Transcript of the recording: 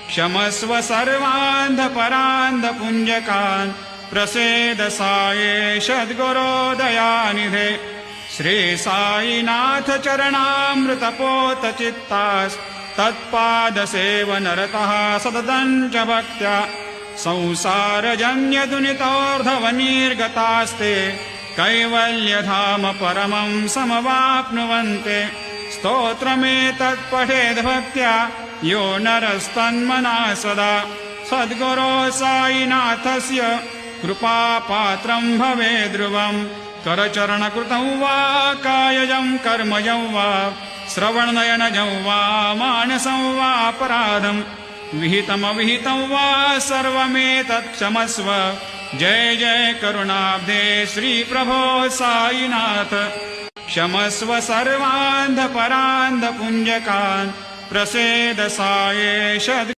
क्षमस्व सर्वान्धपरान्धपुञ्जकान् प्रसेद साये सद्गुरो दयानिधे। श्री साईनाथ चरणामृतपोत चित्तास्तत्पादसेवनरतः सततं च भक्त्या संसारजन्यदुनितोर्धवनिर्गतास्ते कैवल्यधाम परमं समवाप्नुवन्ते। स्तोत्रमेतत्पठेद् भक्त्या यो नरस्तन्मनः सदा सद्गुरो साईनाथस्य कृपापात्रं भवेद् ध्रुवम्। करचरणकृतं वा कायजं कर्मजं वा श्रवणनयनजं वा मानसं वापराधं विहितमविहितं वा सर्वमेतत् क्षमस्व। जय जय करुणाब्धे श्री प्रभो साईनाथ। क्षमस्व सर्वान्धपरान्धपुञ्जकान् प्रसेद साये सद्गुरो